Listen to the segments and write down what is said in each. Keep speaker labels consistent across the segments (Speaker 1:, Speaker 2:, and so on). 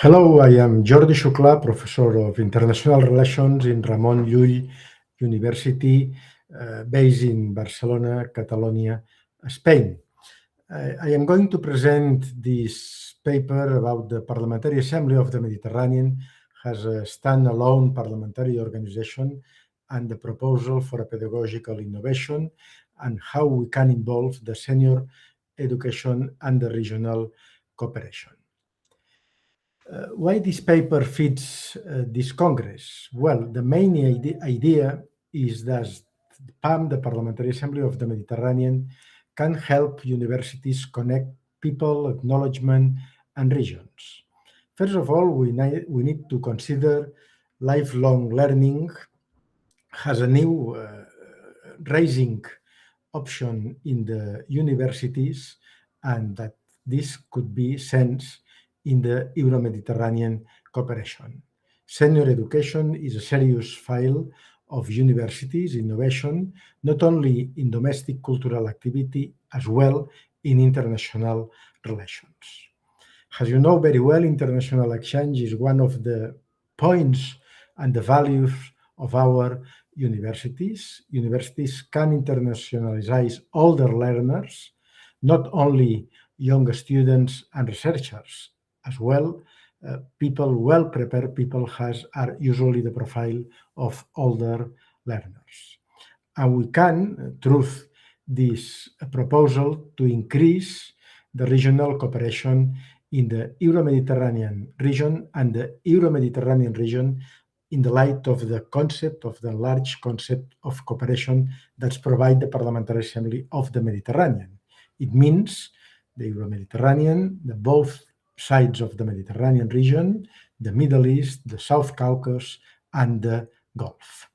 Speaker 1: Hello, I am Jordi Xuclà, Professor of International Relations in Ramon Llull University, based in Barcelona, Catalonia, Spain. I am going to present this paper about the Parliamentary Assembly of the Mediterranean as a standalone parliamentary organization and the proposal for a pedagogical innovation and how we can involve the senior education and the regional cooperation. Why this paper fits this Congress? Well, the main idea is that PAM, the Parliamentary Assembly of the Mediterranean, can help universities connect people, acknowledgement, and regions. First of all, we need to consider lifelong learning as a new rising option in the universities, and that this could be sensed in the Euro-Mediterranean cooperation. Senior education is a serious file of universities' innovation, not only in domestic cultural activity, as well in international relations. As you know very well, international exchange is one of the points and the values of our universities. Universities can internationalize older learners, not only young students and researchers, as well. People, well-prepared people are usually the profile of older learners. And we can, through this proposal, to increase the regional cooperation in the Euro-Mediterranean region and the Euro-Mediterranean region in the light of the concept of the large concept of cooperation that's provided the Parliamentary Assembly of the Mediterranean. It means the Euro-Mediterranean, the both sides of the Mediterranean region, the Middle East, the South Caucasus, and the Gulf.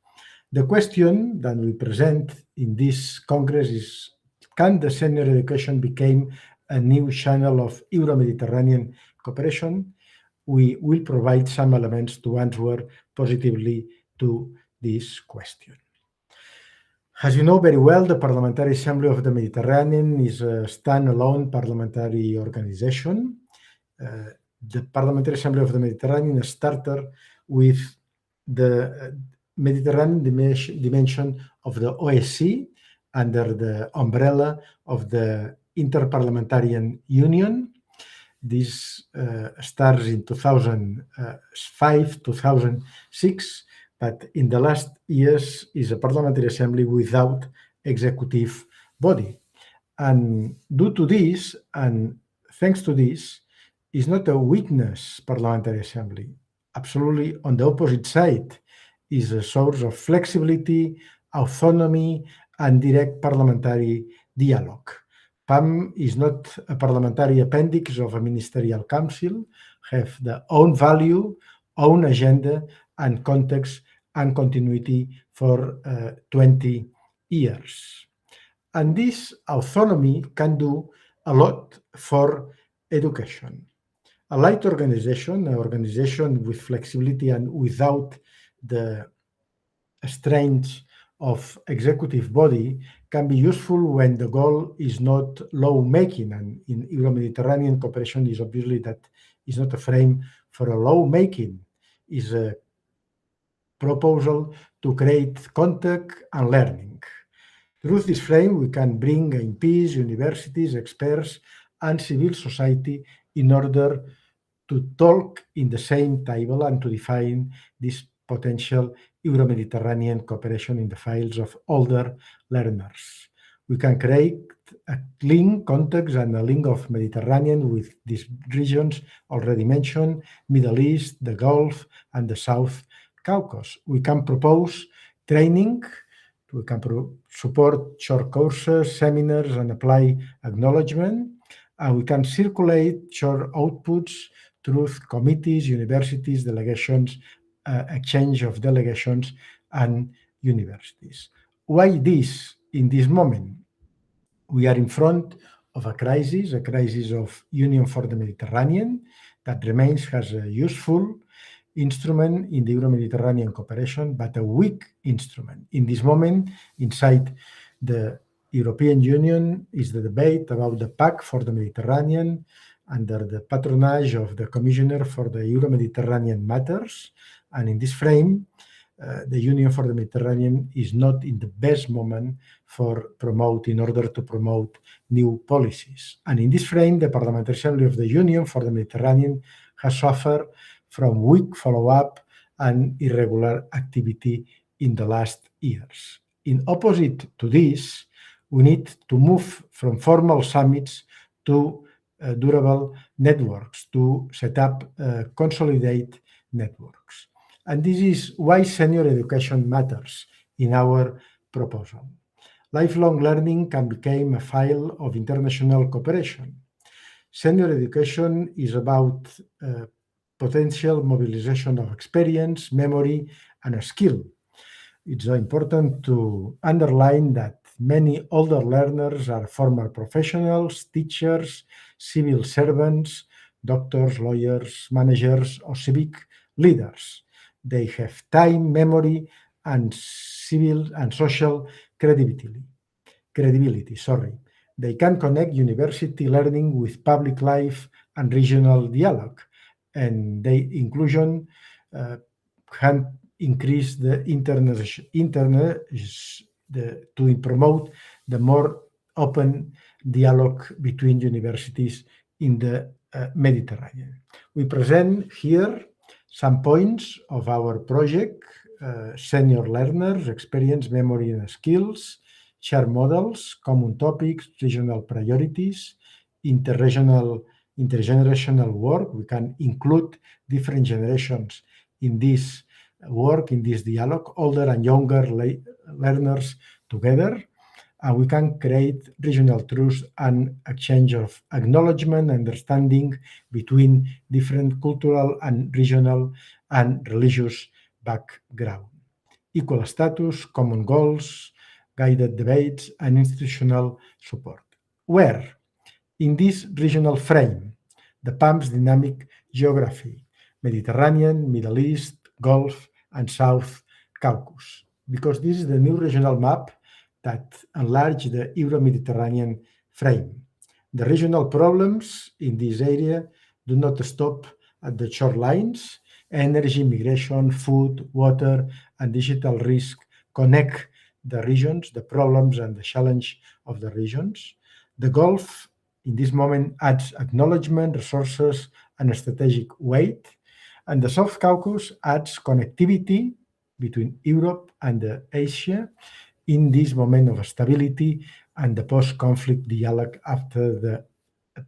Speaker 1: The question that we present in this Congress is, can the senior education become a new channel of Euro-Mediterranean cooperation? We will provide some elements to answer positively to this question. As you know very well, the Parliamentary Assembly of the Mediterranean is a standalone parliamentary organization. The Parliamentary Assembly of the Mediterranean started with the Mediterranean dimension of the OSCE under the umbrella of the Interparliamentarian Union. This starts in 2005, 2006, but in the last years is a parliamentary assembly without executive body. And due to this, and thanks to this, is not a weakness parliamentary assembly. Absolutely on the opposite side, is a source of flexibility, autonomy, and direct parliamentary dialogue. PAM is not a parliamentary appendix of a ministerial council, have their own value, own agenda, and context and continuity for 20 years. And this autonomy can do a lot for education. A light organization, an organization with flexibility and without the strength of executive body, can be useful when the goal is not law-making, and in Euro-Mediterranean cooperation is obviously that is not a frame for a law-making, is a proposal to create contact and learning. Through this frame, we can bring MPs, universities, experts, and civil society in order to talk in the same table and to define this potential Euro-Mediterranean cooperation in the fields of older learners. We can create a link, context, and a link of Mediterranean with these regions already mentioned, Middle East, the Gulf, and the South Caucasus. We can propose training, we can support short courses, seminars, and apply acknowledgement, and we can circulate short outputs through committees, universities, delegations, exchange of delegations, and universities. Why this in this moment? We are in front of a crisis of Union for the Mediterranean that remains as a useful instrument in the Euro-Mediterranean cooperation, but a weak instrument. In this moment, inside the European Union is the debate about the Pact for the Mediterranean, under the patronage of the Commissioner for the Euro-Mediterranean Matters. And in this frame, the Union for the Mediterranean is not in the best moment in order to promote new policies. And in this frame, the Parliamentary Assembly of the Union for the Mediterranean has suffered from weak follow-up and irregular activity in the last years. In opposite to this, we need to move from formal summits to durable networks, to set up consolidate networks. And this is why senior education matters in our proposal. Lifelong learning can become a file of international cooperation. Senior education is about potential mobilization of experience, memory, and skill. It's important to underline that many older learners are former professionals, teachers, civil servants, doctors, lawyers, managers, or civic leaders. They have time, memory, and civil and social credibility. They can connect university learning with public life and regional dialogue, and their inclusion can increase the to promote the more open dialogue between universities in the Mediterranean. We present here some points of our project: senior learners, experience, memory, and skills, share models, common topics, regional priorities, intergenerational work. We can include different generations in this work, in this dialogue, older and younger learners together, and we can create regional truths and exchange of acknowledgement, understanding between different cultural and regional and religious background. Equal status, common goals, guided debates, and institutional support. Where? In this regional frame, the PAM's dynamic geography, Mediterranean, Middle East, Gulf, and South Caucasus, because this is the new regional map that enlarges the Euro-Mediterranean frame. The regional problems in this area do not stop at the shorelines. Energy, migration, food, water, and digital risk connect the regions, the problems and the challenge of the regions. The Gulf, in this moment, adds acknowledgement, resources, and strategic weight. And the South Caucasus adds connectivity between Europe and Asia in this moment of stability and the post-conflict dialogue after the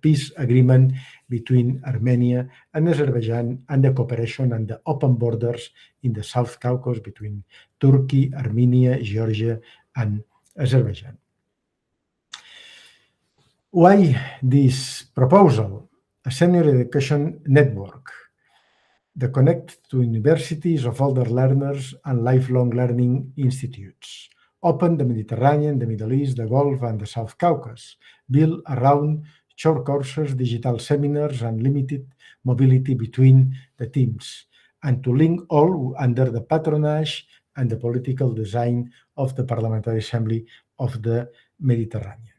Speaker 1: peace agreement between Armenia and Azerbaijan, and the cooperation and the open borders in the South Caucasus between Turkey, Armenia, Georgia, and Azerbaijan. Why this proposal? A senior education network that connects to universities of older learners and lifelong learning institutes. Open the Mediterranean, the Middle East, the Gulf, and the South Caucasus, built around short courses, digital seminars, and limited mobility between the teams, and to link all under the patronage and the political design of the Parliamentary Assembly of the Mediterranean.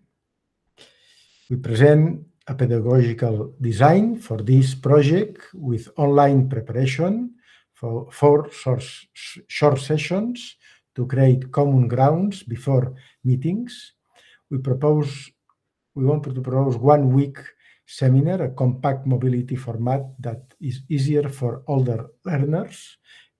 Speaker 1: We present a pedagogical design for this project with online preparation for 4 short sessions to create common grounds before meetings. We want to propose 1 week seminar, a compact mobility format that is easier for older learners,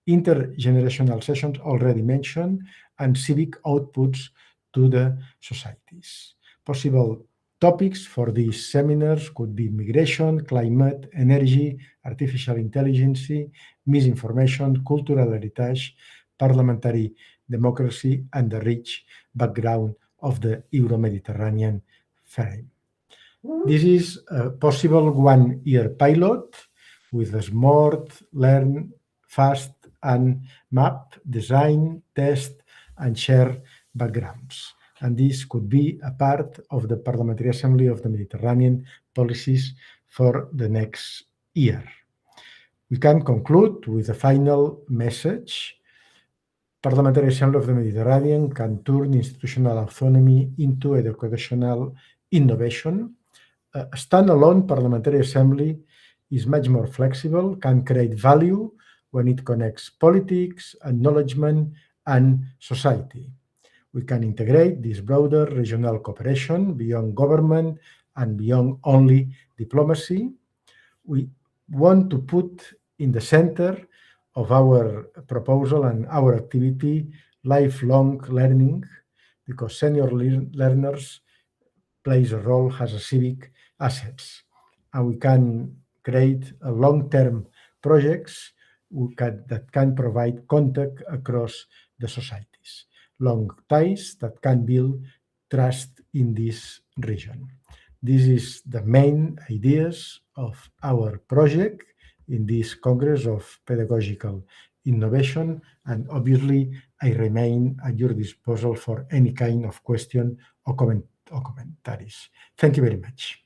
Speaker 1: intergenerational sessions already mentioned, and civic outputs to the societies. Possible topics for these seminars could be migration, climate, energy, artificial intelligence, misinformation, cultural heritage, parliamentary democracy, and the rich background of the Euro-Mediterranean frame. This is a possible 1-year pilot with a smart, learn, fast, and map, design, test, and share backgrounds. And this could be a part of the Parliamentary Assembly of the Mediterranean policies for the next year. We can conclude with a final message. Parliamentary Assembly of the Mediterranean can turn institutional autonomy into educational innovation a standalone Parliamentary Assembly is much more flexible, can create value when it connects politics, acknowledgement, and society. We can integrate this broader regional cooperation beyond government and beyond only diplomacy. We want to put in the center of our proposal and our activity lifelong learning, because senior learners plays a role as a civic assets, and we can create a long-term projects that can provide contact across the societies, long ties that can build trust in this region. This is the main ideas of our project in this Congress of Pedagogical Innovation, and obviously I remain at your disposal for any kind of question or commentaries. Thank you very much.